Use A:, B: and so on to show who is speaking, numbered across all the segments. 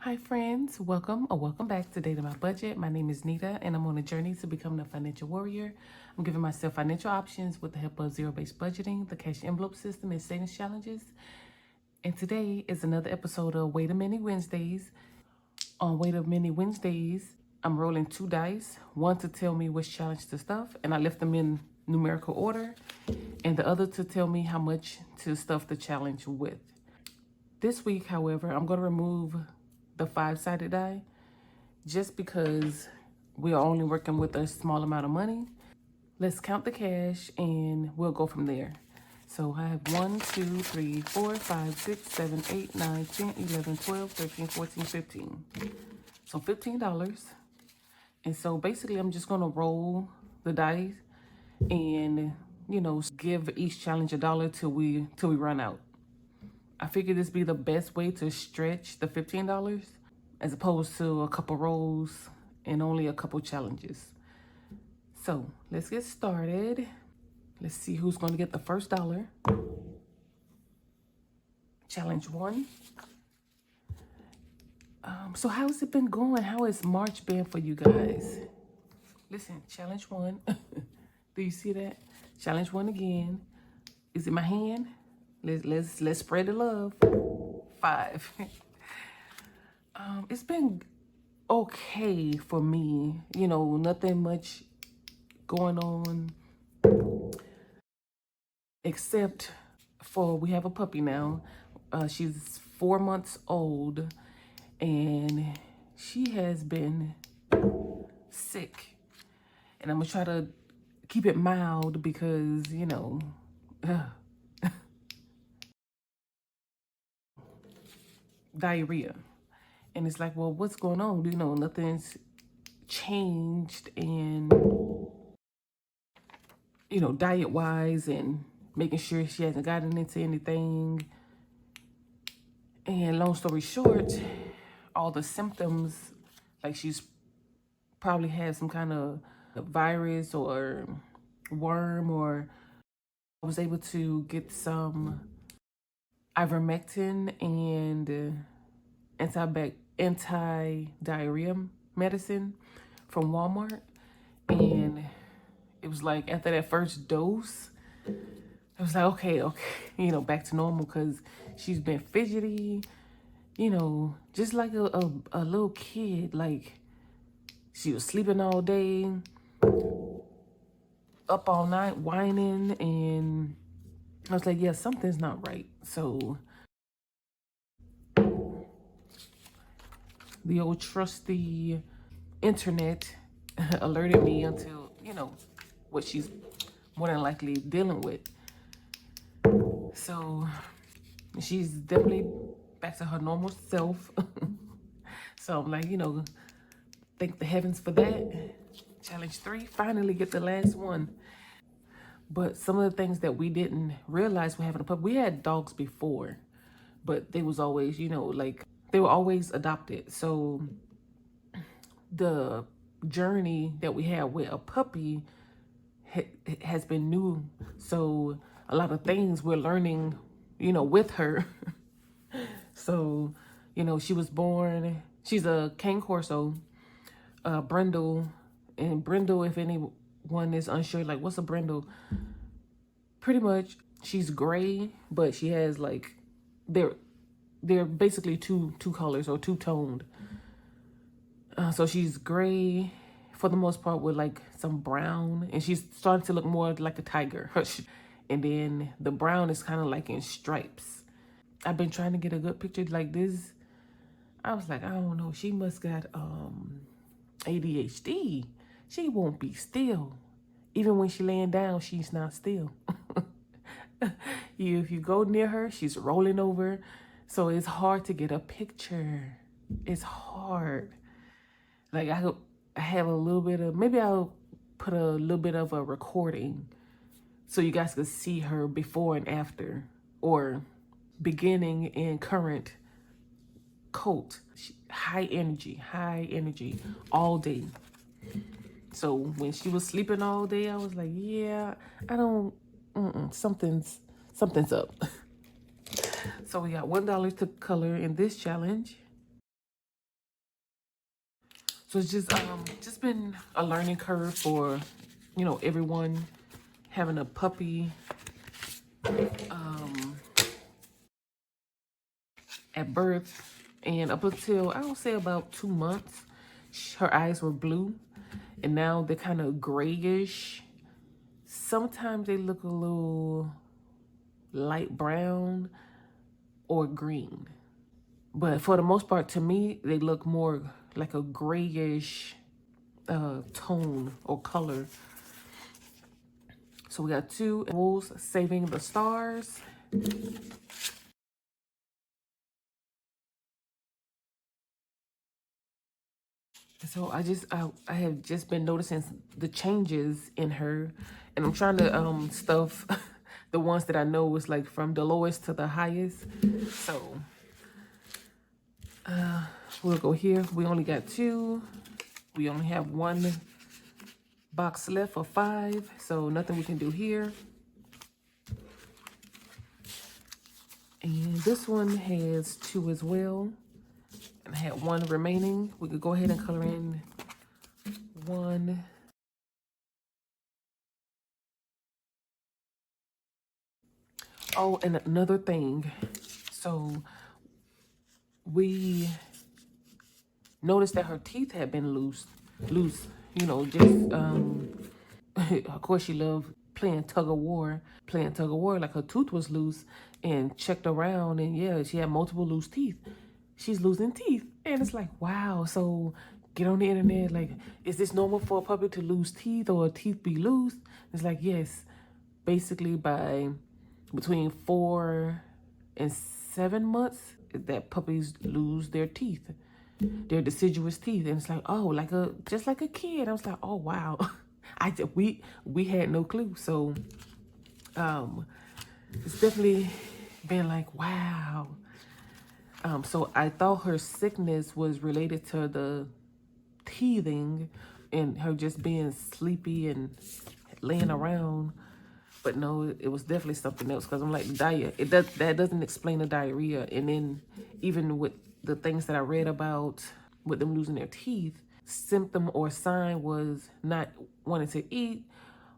A: Hi friends, welcome or welcome back to Date on My Budget. My name is Nita and I'm on a journey to becoming a financial warrior. I'm giving myself financial options with the help of zero-based budgeting, the cash envelope system, and savings challenges. And today is another episode of Wait a Minute Wednesdays. On Wait a Minute Wednesdays, I'm rolling 2 dice, one to tell me which challenge to stuff, and I left them in numerical order, and the other to tell me how much to stuff the challenge with. This week, however, I'm going to remove the 5-sided die just because we are only working with a small amount of money. Let's count the cash and we'll go from there. So I have 1, 2, 3, 4, 5, 6, 7, 8, 9, 10, 11, 12, 13, 14, 15. So $15. And so basically I'm just gonna roll the dice and give each challenge $1 till we run out. I figured this be the best way to stretch the $15 as opposed to a couple rolls and only a couple challenges. So let's get started. Let's see who's going to get the first $1. Challenge 1. So how's it been going? How has March been for you guys? Listen, challenge 1. Do you see that? Challenge 1 again. Is it my hand? Let's spread the love. 5. It's been okay for me. Nothing much going on except for we have a puppy now. She's 4 months old and she has been sick. And I'm gonna try to keep it mild because, diarrhea. And it's like, well, what's going on? Nothing's changed and, diet-wise and making sure she hasn't gotten into anything. And long story short, all the symptoms, like she's probably had some kind of virus or worm, or I was able to get some ivermectin and anti-diarrhea medicine from Walmart. And it was like after that first dose, I was like, okay, back to normal, because she's been fidgety, just like a little kid. Like she was sleeping all day, up all night, whining, and I was like, yeah, something's not right. So the old trusty internet alerted me until, what she's more than likely dealing with. So she's definitely back to her normal self. So I'm like, thank the heavens for that. Challenge 3, finally get the last one. But some of the things that we didn't realize we're having a pup. We had dogs before, but they was always, like they were always adopted. So the journey that we had with a puppy has been new. So a lot of things we're learning, with her. So, she was born, she's a cane corso, brindle. And brindle, if anyone is unsure, like what's a brindle? Pretty much she's gray, but she has like, they're basically two colors or two-toned. So she's gray for the most part with like some brown, and she's starting to look more like a tiger. And then the brown is kind of like in stripes. I've been trying to get a good picture like this. I was like, I don't know, she must got ADHD. She won't be still. Even when she laying down, she's not still. If you go near her, she's rolling over. So it's hard to get a picture. It's hard. Like I have a little bit of, maybe I'll put a little bit of a recording so you guys can see her before and after, or beginning and current coat. High energy all day. So when she was sleeping all day, I was like, yeah, I don't, something's up. So we got $1 to color in this challenge. So it's just been a learning curve for, you know, everyone having a puppy at birth. And up until, I would say, about 2 months, her eyes were blue. And now they're kind of grayish. Sometimes they look a little light brown or green. But for the most part, to me, they look more like a grayish tone or color. So we got 2 wolves saving the stars. So I have just been noticing the changes in her, and I'm trying to stuff the ones that I know is like from the lowest to the highest. So we'll go here. We only got 2. We only have 1 box left for 5, so nothing we can do here. And this one has 2 as well. And I had 1 remaining. We could go ahead and color in 1. Oh, and another thing. So we noticed that her teeth had been loose, you know, just, of course she loved playing tug of war, like her tooth was loose, and checked around, and yeah, she had multiple loose teeth. She's losing teeth. And it's like, wow. So get on the internet, like, is this normal for a puppy to lose teeth or teeth be loose? It's like, yes, basically by between 4 and 7 months that puppies lose their teeth, their deciduous teeth. And it's like, oh, just like a kid. I was like, oh wow. We had no clue. So it's definitely been like, wow. So I thought her sickness was related to the teething and her just being sleepy and laying around. But no, it was definitely something else, because I'm like, that doesn't explain the diarrhea. And then even with the things that I read about with them losing their teeth, symptom or sign was not wanting to eat,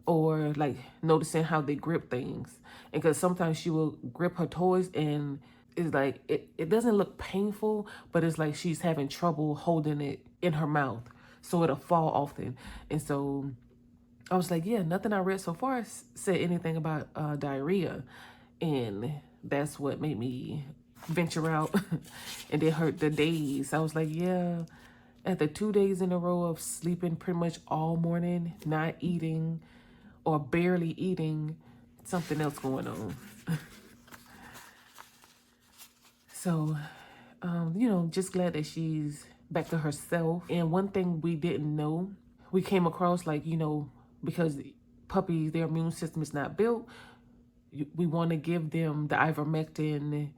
A: or like noticing how they grip things. And because sometimes she will grip her toys and it's like, it doesn't look painful, but it's like she's having trouble holding it in her mouth. So it'll fall often. And so I was like, yeah, nothing I read so far said anything about diarrhea. And that's what made me venture out. And it hurt the days. I was like, yeah, after 2 days in a row of sleeping pretty much all morning, not eating or barely eating, something else going on. So, you know, just glad that she's back to herself. And one thing we didn't know, we came across, like, you know, because puppies, their immune system is not built, we want to give them the ivermectin.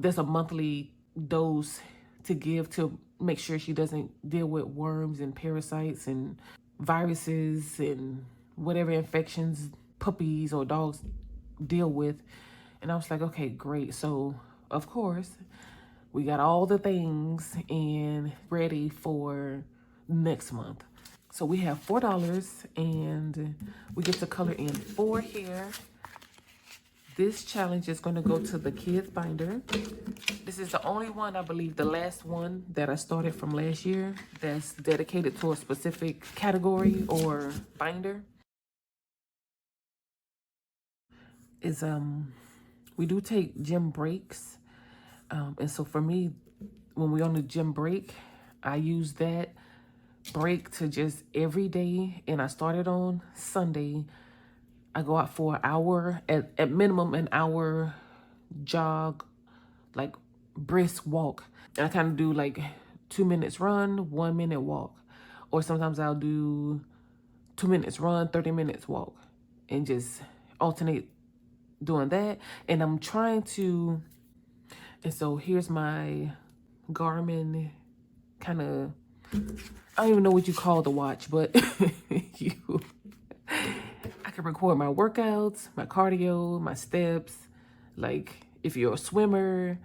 A: There's a monthly dose to give to make sure she doesn't deal with worms and parasites and viruses and whatever infections puppies or dogs deal with. And I was like, okay, great. So of course we got all the things and ready for next month. So we have $4 and we get to color in 4 here. This challenge is going to go to the kids binder. This is the only one, I believe, the last one that I started from last year that's dedicated to a specific category or binder. Is we do take gym breaks. And so for me, when we're on the gym break, I use that break to just every day, and I started on Sunday. I go out for an hour, at minimum an hour jog, like brisk walk. And I kind of do like 2 minutes run, 1 minute walk. Or sometimes I'll do 2 minutes run, 30 minutes walk, and just alternate doing that. And I'm trying to, and so here's my Garmin kind of, I don't even know what you call the watch, but I can record my workouts, my cardio, my steps. Like if you're a swimmer,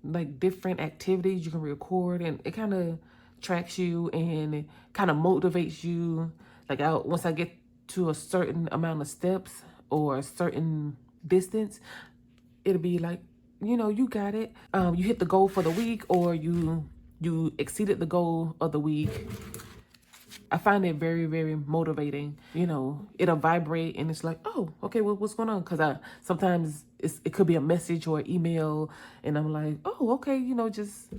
A: like different activities you can record, and it kind of tracks you and kind of motivates you. Like once I get to a certain amount of steps or a certain distance, it'll be like, you know, you got it. You hit the goal for the week, or you exceeded the goal of the week. I find it very, very motivating. You know, it'll vibrate and it's like, oh, okay, well, what's going on? Because sometimes it could be a message or email, and I'm like, oh, okay, you know, just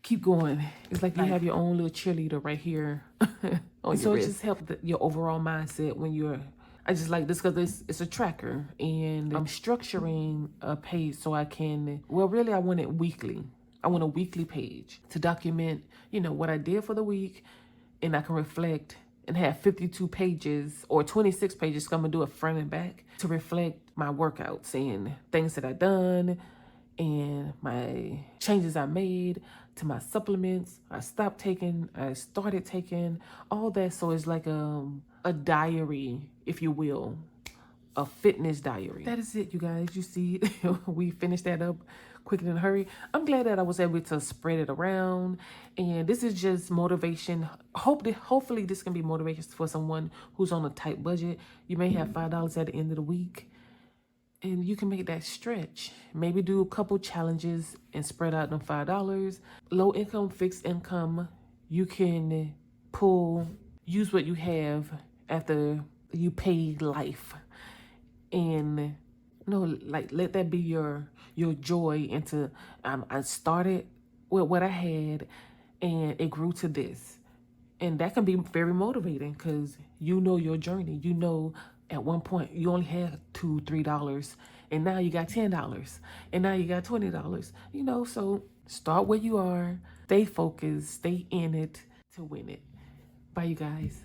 A: keep going. It's like you have your own little cheerleader right here on your wrist. It just helps your overall mindset when you're. I just like this because it's a tracker, and I'm structuring a page so I can. Well, really, I want it weekly. I want a weekly page to document, you know, what I did for the week. And I can reflect and have 52 pages or 26 pages. So I'm gonna do a front and back to reflect my workouts and things that I done and my changes I made to my supplements. I stopped taking, I started taking, all that. So it's like a diary, if you will, a fitness diary. That is it, you guys. You see, we finished that up quickly in a hurry. I'm glad that I was able to spread it around, and this is just motivation. Hopefully this can be motivation for someone who's on a tight budget. You may have $5 at the end of the week, and you can make that stretch. Maybe do a couple challenges and spread out them $5. Low income, fixed income, you can use what you have after you pay life. And like let that be your joy into I started with what I had and it grew to this. And that can be very motivating because you know your journey. You know at one point you only had $2-3 and now you got $10 and now you got $20. You know, so start where you are, stay focused, stay in it to win it. Bye, you guys.